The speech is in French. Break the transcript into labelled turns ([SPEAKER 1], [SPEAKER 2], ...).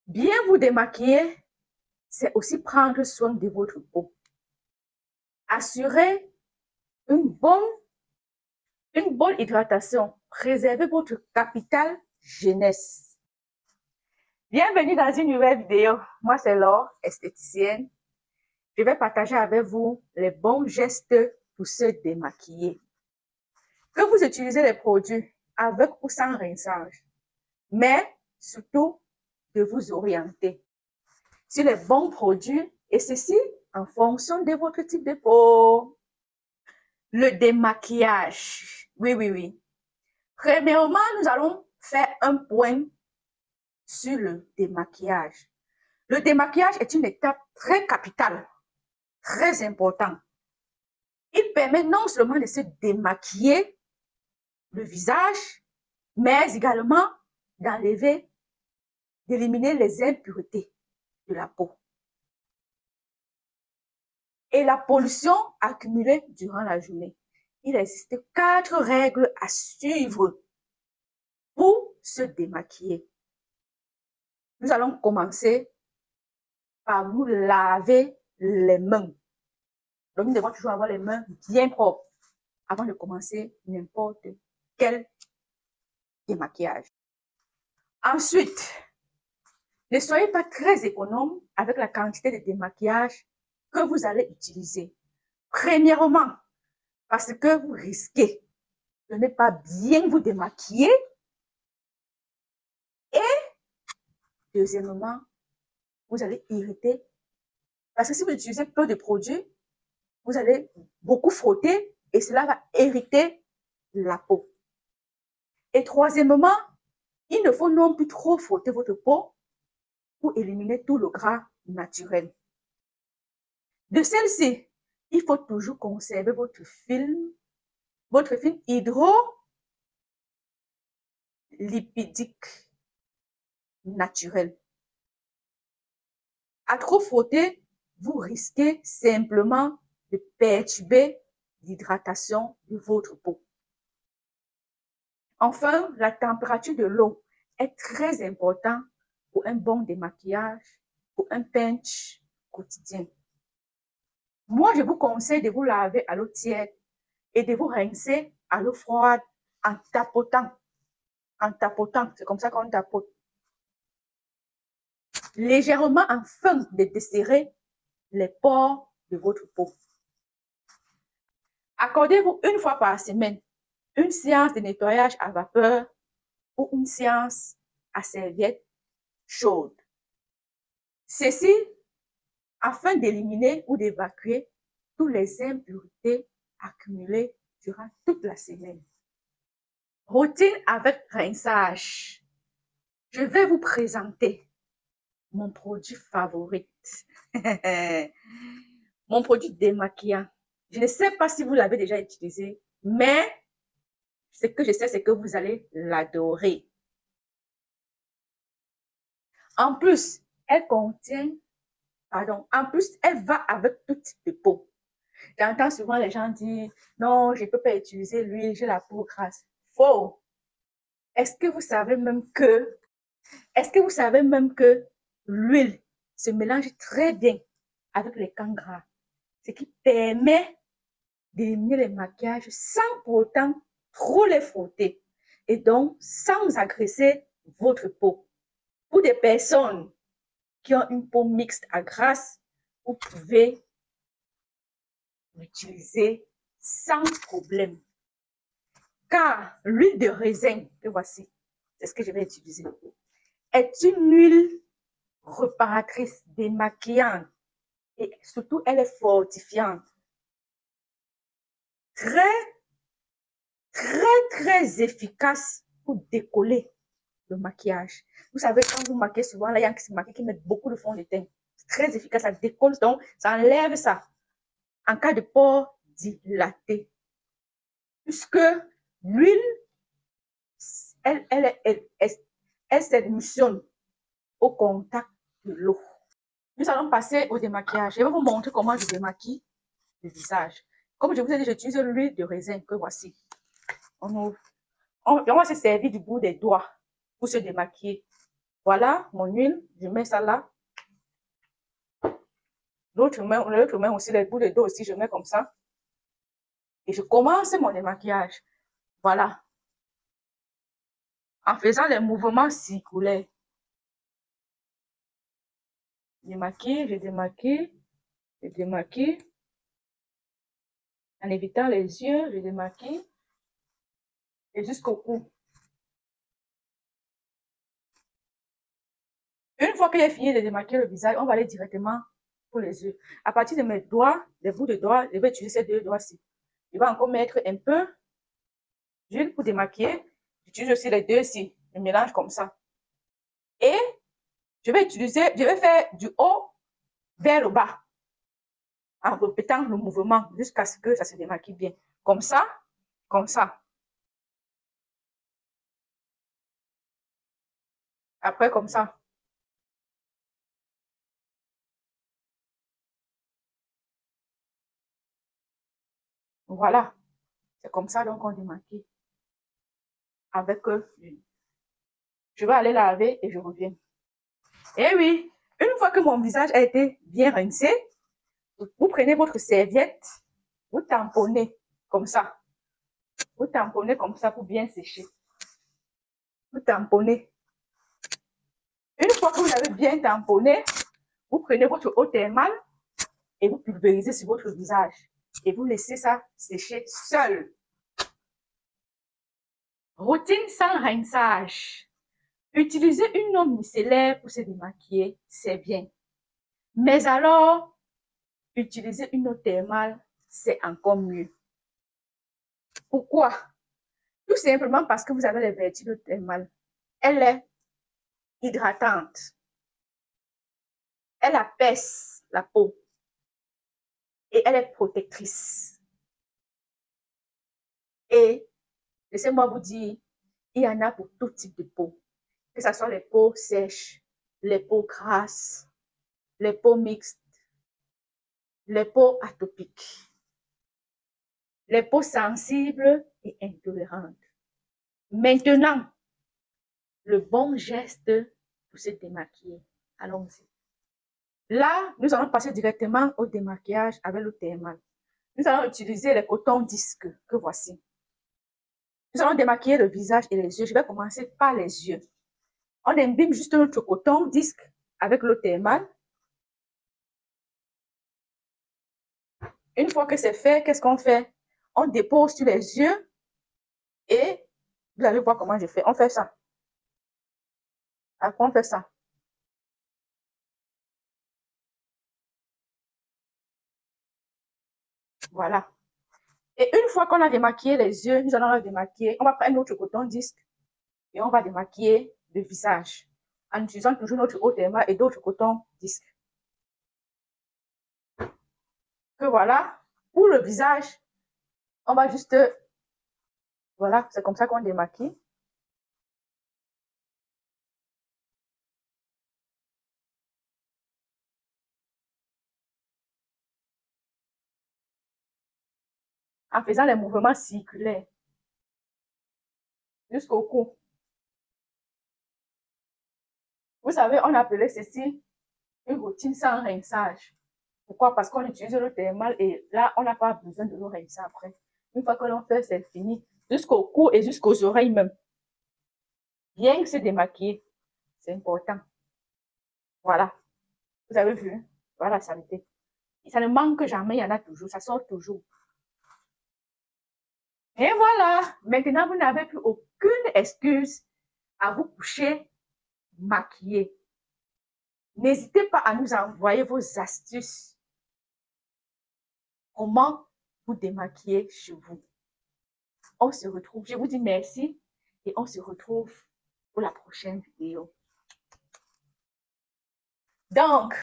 [SPEAKER 1] Bien vous démaquiller, c'est aussi prendre soin de votre peau. Assurez une bonne, une bonne hydratation. Préservez votre capital jeunesse. Bienvenue dans une nouvelle vidéo. Moi, c'est Laure, esthéticienne. Je vais partager avec vous les bons gestes pour se démaquiller. Que vous utilisez les produits avec ou sans rinçage, mais surtout de vous orienter sur les bons produits et ceci en fonction de votre type de peau. Le démaquillage. Oui. Premièrement, nous allons faire un point sur le démaquillage. Le démaquillage est une étape très capitale, très importante. Il permet non seulement de se démaquiller le visage, mais également d'enlever, d'éliminer les impuretés de la peau et la pollution accumulée durant la journée. Il existe 4 règles à suivre pour se démaquiller. Nous allons commencer par vous laver les mains. Donc, nous devons toujours avoir les mains bien propres avant de commencer n'importe quel démaquillage. Ensuite, ne soyez pas très économe avec la quantité de démaquillage que vous allez utiliser. Premièrement, parce que vous risquez de ne pas bien vous démaquiller. Et deuxièmement, vous allez irriter. Parce que si vous utilisez peu de produits, vous allez beaucoup frotter et cela va irriter la peau. Et troisièmement, il ne faut non plus trop frotter votre peau pour éliminer tout le gras naturel. De celle-ci, il faut toujours conserver votre film hydrolipidique naturel. À trop frotter, vous risquez simplement de perturber l'hydratation de votre peau. Enfin, la température de l'eau est très importante pour un bon démaquillage, pour un pinch quotidien. Moi, je vous conseille de vous laver à l'eau tiède et de vous rincer à l'eau froide en tapotant. C'est comme ça qu'on tapote. Légèrement afin de desserrer les pores de votre peau. Accordez-vous une fois par semaine une séance de nettoyage à vapeur ou une séance à serviette chaude. Ceci afin d'éliminer ou d'évacuer toutes les impuretés accumulées durant toute la semaine. Routine avec rinçage. Je vais vous présenter mon produit favori. Mon produit démaquillant. Je ne sais pas si vous l'avez déjà utilisé, mais ce que je sais, c'est que vous allez l'adorer. En plus, elle va avec tout type de peau. J'entends souvent les gens dire, non, je ne peux pas utiliser l'huile, j'ai la peau grasse. Faux. Est-ce que vous savez même que l'huile se mélange très bien avec les camps gras, ce qui permet d'éliminer les maquillages sans pour autant trop les frotter et donc sans agresser votre peau. Pour des personnes qui ont une peau mixte à grasse, vous pouvez l'utiliser sans problème. Car l'huile de raisin, que voici, c'est ce que je vais utiliser, est une huile réparatrice, démaquillante et surtout elle est fortifiante. Très efficace pour décoller le maquillage. Vous savez, quand vous maquillez souvent, là, il y a qui se maquillent qui mettent beaucoup de fond de teint. C'est très efficace, ça décolle, donc ça enlève ça. En cas de pores dilatés. Puisque l'huile, elle s'émulsionne au contact de l'eau. Nous allons passer au démaquillage. Je vais vous montrer comment je démaquille le visage. Comme je vous ai dit, j'utilise l'huile de raisin que voici. On va se servir du bout des doigts pour se démaquiller. Voilà mon huile, je mets ça là. L'autre main aussi, les bouts de dos aussi, je mets comme ça. Et je commence mon démaquillage. Voilà. En faisant les mouvements circulaires. Je démaquille, je démaquille, je démaquille. En évitant les yeux, je démaquille. Et jusqu'au cou. Une fois que j'ai fini de démaquiller le visage, on va aller directement pour les yeux. À partir de mes doigts, des bouts de doigts, je vais utiliser ces deux doigts-ci. Je vais encore mettre un peu d'huile pour démaquiller. J'utilise aussi les deux ici. Je mélange comme ça. Et je vais faire du haut vers le bas. En répétant le mouvement jusqu'à ce que ça se démaquille bien. Comme ça, comme ça. Après, comme ça. Voilà. C'est comme ça donc on démaquille. Avec je vais aller laver et je reviens. Et oui, une fois que mon visage a été bien rincé, vous prenez votre serviette, vous tamponnez comme ça. Vous tamponnez comme ça pour bien sécher. Vous tamponnez. Une fois que vous avez bien tamponné, vous prenez votre eau thermale et vous pulvérisez sur votre visage. Et vous laissez ça sécher seul. Routine sans rinçage. Utiliser une eau micellaire pour se démaquiller, c'est bien. Mais alors, utiliser une eau thermale, c'est encore mieux. Pourquoi? Tout simplement parce que vous avez les vertus de l'eau thermale. Elle est hydratante. Elle apaise la peau. Et elle est protectrice. Et laissez-moi vous dire, il y en a pour tout type de peau. Que ce soit les peaux sèches, les peaux grasses, les peaux mixtes, les peaux atopiques, les peaux sensibles et intolérantes. Maintenant, le bon geste pour se démaquiller. Allons-y. Là, nous allons passer directement au démaquillage avec l'eau thermale. Nous allons utiliser les cotons disques que voici. Nous allons démaquiller le visage et les yeux. Je vais commencer par les yeux. On imbibe juste notre coton disque avec l'eau thermale. Une fois que c'est fait, qu'est-ce qu'on fait? On dépose sur les yeux et vous allez voir comment je fais. On fait ça. Après, on fait ça. Voilà. Et une fois qu'on a démaquillé les yeux, nous allons les démaquiller. On va prendre notre coton disque et on va démaquiller le visage en utilisant toujours notre eau thermale et d'autres cotons disques. Que voilà. Pour le visage, on va juste... Voilà, c'est comme ça qu'on démaquille. En faisant les mouvements circulaires jusqu'au cou. Vous savez, on appelait ceci une routine sans rinçage. Pourquoi? Parce qu'on utilise l'eau thermale et là, on n'a pas besoin de l'eau rincer après. Une fois que l'on fait, c'est fini. Jusqu'au cou et jusqu'aux oreilles même. Bien que se démaquiller, c'est important. Voilà. Vous avez vu? Voilà la saleté. Et ça ne manque jamais, il y en a toujours. Ça sort toujours. Et voilà. Maintenant, vous n'avez plus aucune excuse à vous coucher maquillé. N'hésitez pas à nous envoyer vos astuces. Comment vous démaquiller chez vous. On se retrouve. Je vous dis merci et on se retrouve pour la prochaine vidéo. Donc,